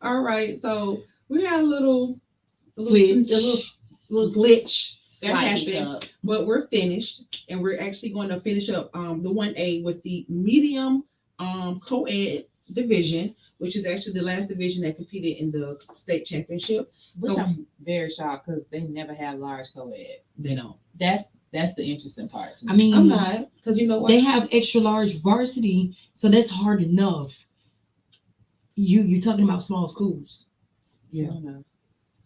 All right, so we had Glitch. a little glitch that Slight happened, hiccup. but we're finished, and we're actually going to finish up the 1A with the medium co-ed division, which is actually the last division that competed in the state championship. Which So I'm very shocked because they never had large co-ed. they don't. That's the interesting part to I me. I'm mean, not, because you know what? they have extra large varsity, so that's hard enough. You're talking about small schools. Yeah. So, no.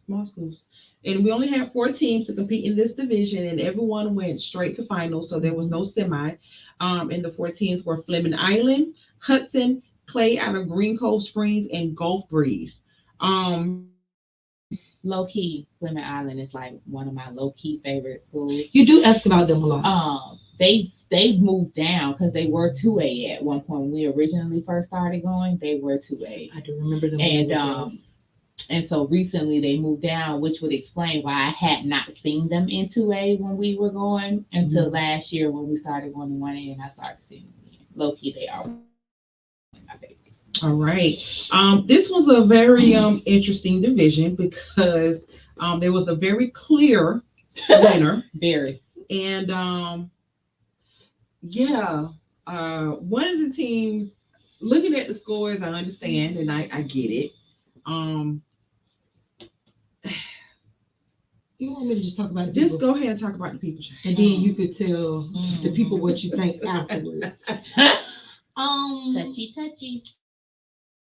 Small schools. And we only had 4 teams to compete in this division, and everyone went straight to finals, so there was no semi. And the 4 teams were Fleming Island, Hudson, Clay out of Green Cove Springs, and Gulf Breeze. Um, Low key, Fleming Island is like one of my low key favorite schools. You do ask about them a lot. They moved down because they were 2A at one point when we originally first started going. They were 2A, I do remember them. and so recently they moved down, which would explain why I had not seen them in 2A when we were going until last year when we started going to 1A and I started seeing them again. Low key, they are my favorite. all right. This was a very interesting division because there was a very clear winner. Very. And yeah, one of the teams, looking at the scores, I understand and I get it. Um, You want me to just talk about the just people? go ahead and talk about the people. And then you could tell the people what you think afterwards. Touchy.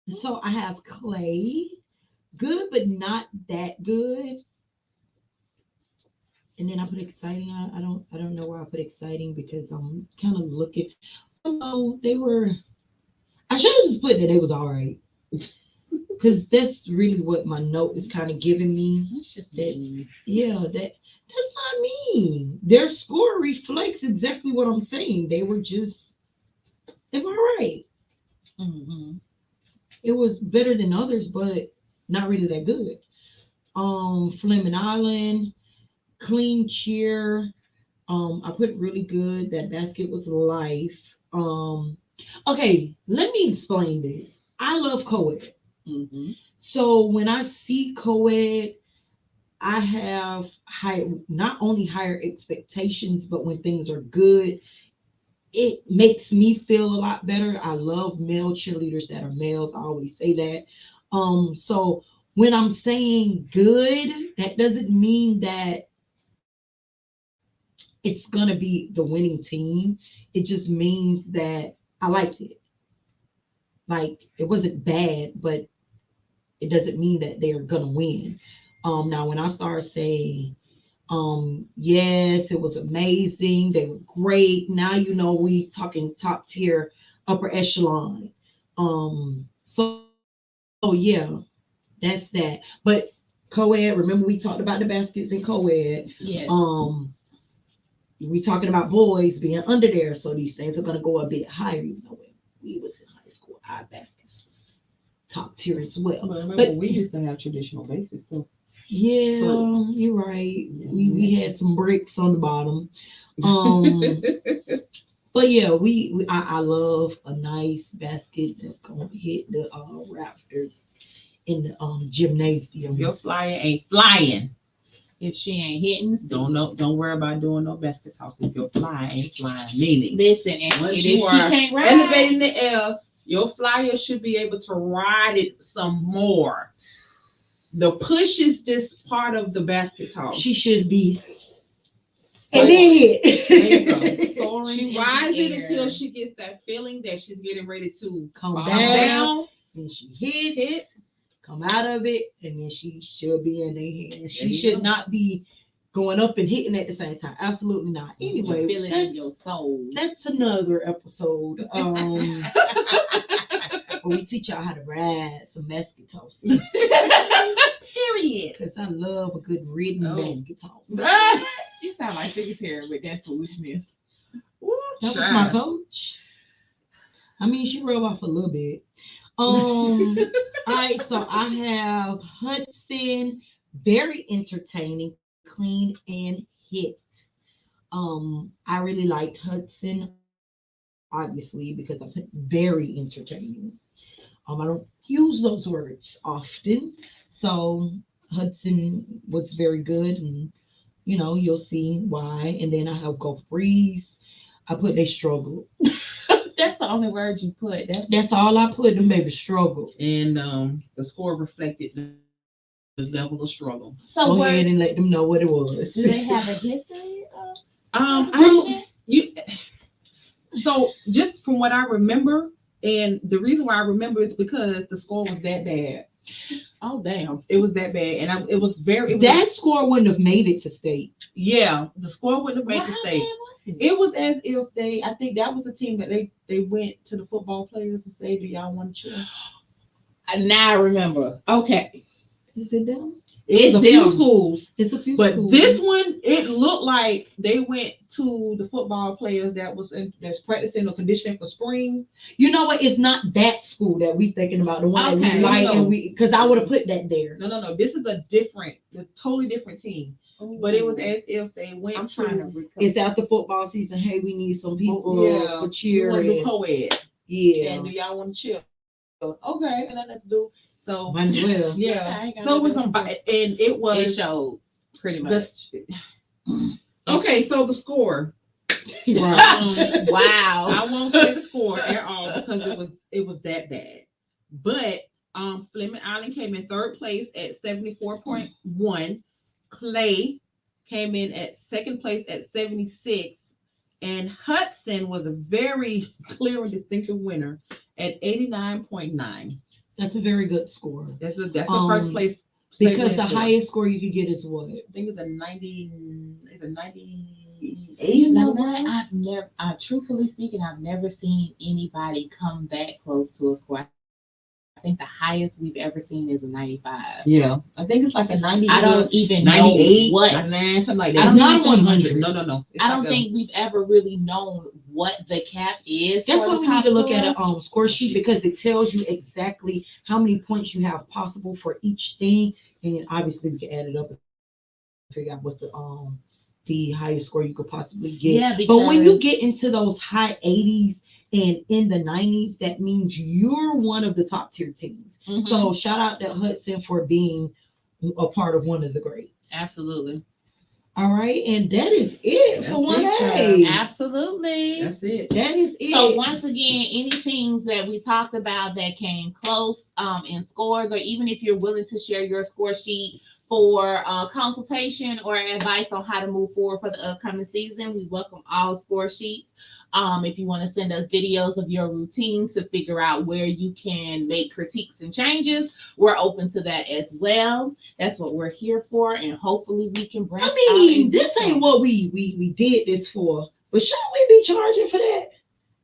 So I have Clay, good but not that good. And then I put exciting. I don't know why I put exciting because I'm kind of looking. No, they were. I should have just put that they was all right. Because that's really what my note is kind of giving me. That's just That mean. yeah, that's not mean. Their score reflects exactly what I'm saying. They were all right. Mm-hmm. It was better than others, but not really that good. Fleming Island, clean cheer. I put really good. That basket was life. Okay, let me explain this. I love co-ed. Mm-hmm. So when I see co-ed, I have not only higher expectations, but when things are good, it makes me feel a lot better. I love male cheerleaders that are males. I always say that. So when I'm saying good, that doesn't mean that it's gonna be the winning team. It just means that I liked it. Like it wasn't bad, but it doesn't mean that they're gonna win. Now when I start saying, yes, it was amazing, they were great. Now you know we talking top tier, upper echelon. So yeah, that's that. But co-ed, remember we talked about the baskets in co-ed. Yes. We talking about boys being under there, so these things are gonna go a bit higher. You know, when we was in high school, our baskets was top tier as well. But remember, But we used to have traditional bases too. yeah, True. you're right. We had some bricks on the bottom. Um, but yeah, I love a nice basket that's gonna hit the rafters in the gymnasium. Your flyer ain't flying. If she ain't hitting, Don't worry about doing no basket toss if your fly ain't flying. Meaning, listen, and once if you she are can't ride, elevated in the air, your flyer should be able to ride it some more. The push is just part of the basket toss. She should be. So- And then hit. There you go. soaring She in rides the it air. until she gets that feeling that she's getting ready to Come fall down. And she hits, come out of it, and then she should be in their hands. She should not be going up and hitting at the same time. Absolutely not. Anyway, feel it in your soul. that's another episode. Where we teach y'all how to ride some basket toss. Period. Because I love a good ridden Oh. basket toss. You sound like secretary with that foolishness. That was my coach. I mean, she rubbed off a little bit. All right, so I have Hudson, very entertaining, clean, and hit. I really liked Hudson, obviously, because I put very entertaining. I don't use those words often. So Hudson was very good, and you'll see why. And then I have Gulf Breeze. I put they struggle. That's the only word you put. That's all I put. Them baby struggle. And the score reflected the level of struggle. So Go ahead and let them know what it was. do they have a history of I competition? don't. You. So just from what I remember, and the reason why I remember is because the score was that bad. Oh damn! It was that bad, and it was very. It was, That score wouldn't have made it to state. yeah, the score wouldn't have made the What state. happened? It was as if they. I think that was the team that they went to the football players and say, "Do y'all want to cheer?" Now I remember. Okay. Is it them? It's a them. few schools, It's a few but schools. this one it looked like they went to the football players that's practicing or conditioning for spring. You know what? It's not that school that we thinking about. The one that Okay. we like, No. and because I would have put that there. No. This is a totally different team. But it was as if they went. I'm trying to recall. It's after football season. Hey, we need some people Yeah, for we cheer. want to do And, co-ed. yeah, And do y'all want to chill? Okay, and nothing to do. So might as well. yeah. Okay, So it was some, and it was It showed pretty much. Okay, so the score. Right. Wow. I won't say the score at all because it was that bad. But Fleming Island came in third place at 74.1. Clay came in at second place at 76. And Hudson was a very clear and distinctive winner at 89.9. That's a very good score. That's the first place. Because statement the score. highest score you could get is what? I think it's a 90. It's a 98. You know 99? what? Truthfully speaking, I've never seen anybody come back close to a score. I think the highest we've ever seen is a 95. Yeah, I think it's like a 90. I don't even 98, know what. 99, something like that. I It's don't not even think- 100. No. It's I don't like a- think we've ever really known what the cap is. That's for why the we need top to look score. at a score sheet because it tells you exactly how many points you have possible for each thing, and obviously we can add it up and figure out what's the highest score you could possibly get. Yeah, but when you because- get into those high 80s and in the 90s, that means you're one of the top tier teams. Mhm. So shout out to Hudson for being a part of one of the greats. Absolutely. All right, and that is it That's for one it, day. Absolutely. That's it. That is it. So once again, any teams that we talked about that came close in scores, or even if you're willing to share your score sheet for consultation or advice on how to move forward for the upcoming season, we welcome all score sheets. If you want to send us videos of your routine to figure out where you can make critiques and changes, we're open to that as well. That's what we're here for, and hopefully we can branch I mean, out. this ain't what we did this for, but shouldn't we be charging for that?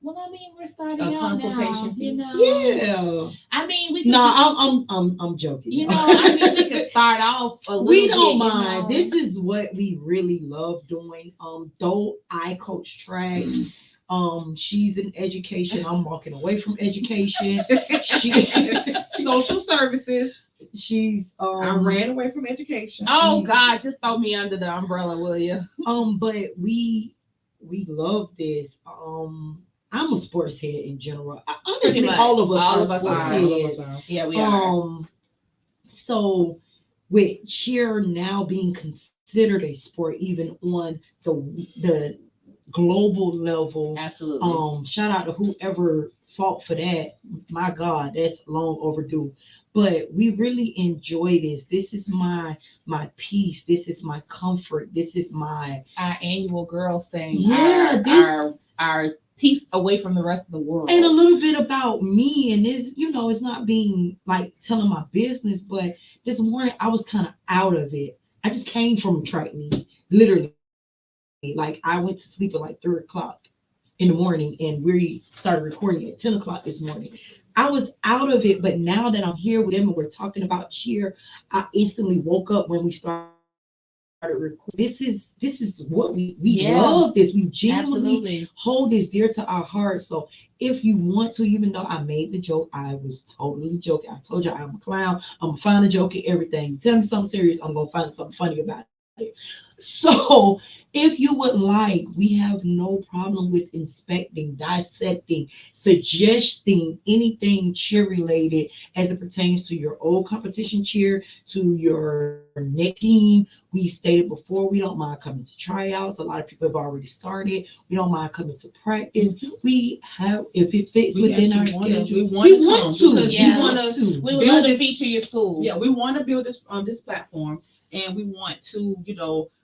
Well, I mean, we're starting A out consultation now, fee? you know. Yeah. I mean, we can, No, I'm joking. you know, I mean, we can start off a little We bit, don't you mind. know. This is what we really love doing. Though I coach track. She's in education. I'm walking away from education. Social services. She's I ran away from education. Oh God, just throw me under the umbrella, will you? But we love this. I'm a sports head in general. Honestly, Pretty much. all of us All are of us sports are. heads. Yeah, we are. So with cheer now being considered a sport, even on the global level, Absolutely. shout out to whoever fought for that. My God, that's long overdue. But we really enjoy this. This is my peace. This is my comfort. This is my Our annual girls thing. Yeah, our piece away from the rest of the world. and a little bit about me. And this, it's not being like telling my business, but this morning I was kind of out of it. I just came from track meet, literally. Like I went to sleep at like 3:00 in the morning, and we started recording at 10:00 this morning. I was out of it, but now that I'm here with them and we're talking about cheer, I instantly woke up when we started recording. This is what we Yeah. love. This we genuinely Absolutely. hold this dear to our hearts. So if you want to, even though I made the joke, I was totally joking. I told you I'm a clown. I'm gonna find a joke in everything. Tell me something serious, I'm gonna find something funny about it. So, if you would like, we have no problem with inspecting, dissecting, suggesting anything cheer related as it pertains to your old competition cheer, to your next team. We stated before we don't mind coming to tryouts. A lot of people have already started. We don't mind coming to practice. We have, if it fits We within our actually wanna- schedule, we want to because Yeah. we want to. We would love to feature your schools. Yeah, we want to build this on this platform, and we want to,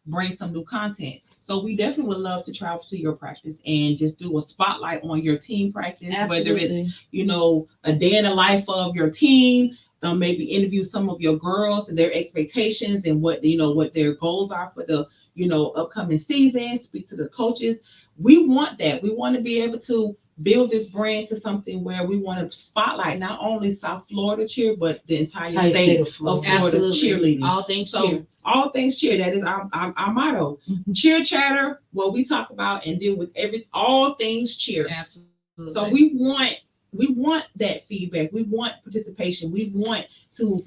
bring some new content. So we definitely would love to travel to your practice and just do a spotlight on your team practice, whether it's a day in the life of your team. Maybe interview some of your girls and their expectations and what their goals are for the upcoming season. Speak to the coaches. We want that. We want to be able to build this brand to something where we want to spotlight not only South Florida cheer, but the entire state of Florida cheerleading. All things cheer. All things cheer. That is our motto. Mhm. Cheer chatter. What we talk about and deal with all things cheer. Absolutely. So we want that feedback. We want participation. We want to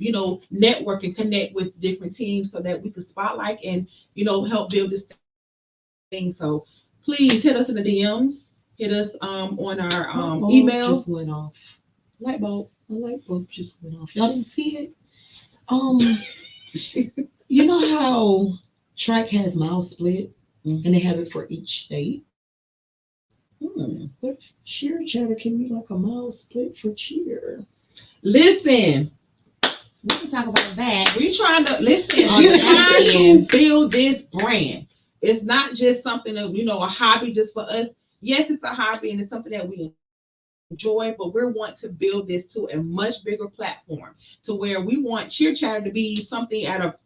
network and connect with different teams so that we can spotlight and help build this thing. So please hit us in the DMs. Hit us on our email. Just went off. Light bulb. The light bulb just went off. Y'all didn't see it? You know how track has mile split, and they have it for each state? What if cheer chatter can be like a mile split for cheer? Listen, we can talk about that. We're trying to to build this brand. It's not just something that a hobby just for us. Yes, it's a hobby and it's something that we enjoy, but we want to build this to a much bigger platform to where we want cheer chatter to be something that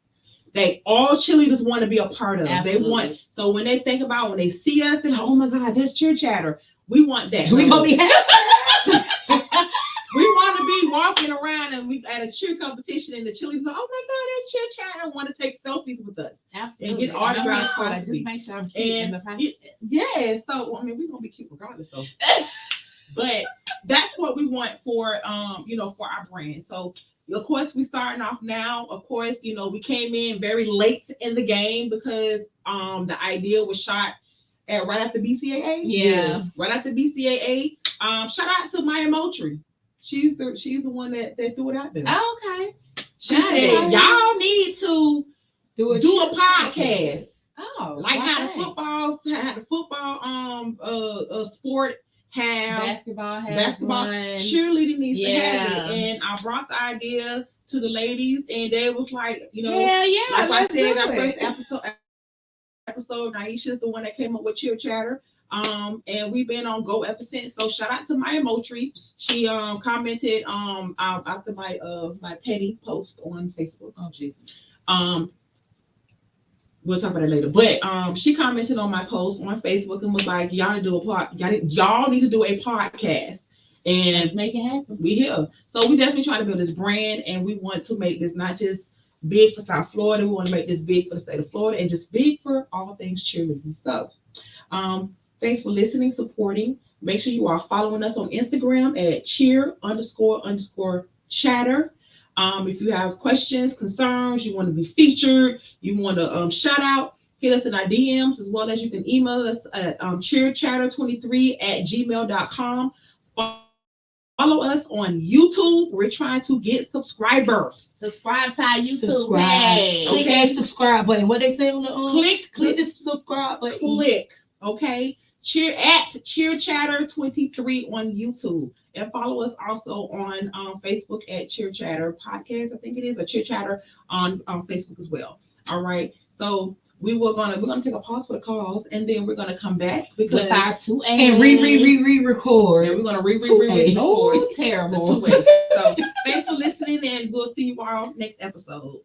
all cheerleaders want to be a part of. Absolutely. They want, so when they think about, when they see us, they're like, oh my God, that's cheer chatter. We want that. We're going to be happy. We want to be walking around and we at a cheer competition and the cheerleaders are, oh my God, that's cheer chatter. Want to take selfies with us. Absolutely. And get autographs. Just make sure I'm cute in the picture. Yeah, so we're gonna be cute regardless though. But that's what we want for for our brand. So of course we starting off now. Of course, we came in very late in the game because the idea was shot right after BCAA. Yeah. Right after BCAA. Shout out to Maya Moultrie. She's the one that threw it out there. Oh, okay. She said, y'all need to do a podcast. Oh, like how the football sport have basketball cheerleading needs to have it. And I brought the idea to the ladies and they was like, like I said, our first episode, Naisha's the one that came up with Cheer Chatter. And we've been on go ever since. So shout out to Maya Moultrie. She commented after my petty post on Facebook. Oh Jesus. We'll talk about it later. But she commented on my post on Facebook and was like, y'all need to do a podcast. And let's make it happen. We here. So we definitely trying to build this brand and we want to make this not just big for South Florida. We want to make this big for the state of Florida and just big for all things cheerleading stuff. Thanks for listening, supporting. Make sure you are following us on Instagram at cheer__chatter. If you have questions, concerns, you want to be featured, you want to shout out, hit us in our DMs, as well as you can email us at cheerchatter23@gmail.com. Follow us on YouTube. We're trying to get subscribers. Subscribe to our YouTube page. Click that subscribe button. What they say on the click the subscribe button. Click. Okay. Cheer Chatter 23 on YouTube. And follow us also on Facebook at Cheer Chatter Podcast, I think it is, or Cheer Chatter on Facebook as well. All right. So we're gonna take a pause for the calls and then we're gonna come back because with our 2A and re-record. And we're gonna re-record. Oh, terrible. So thanks for listening and we'll see you all next episode.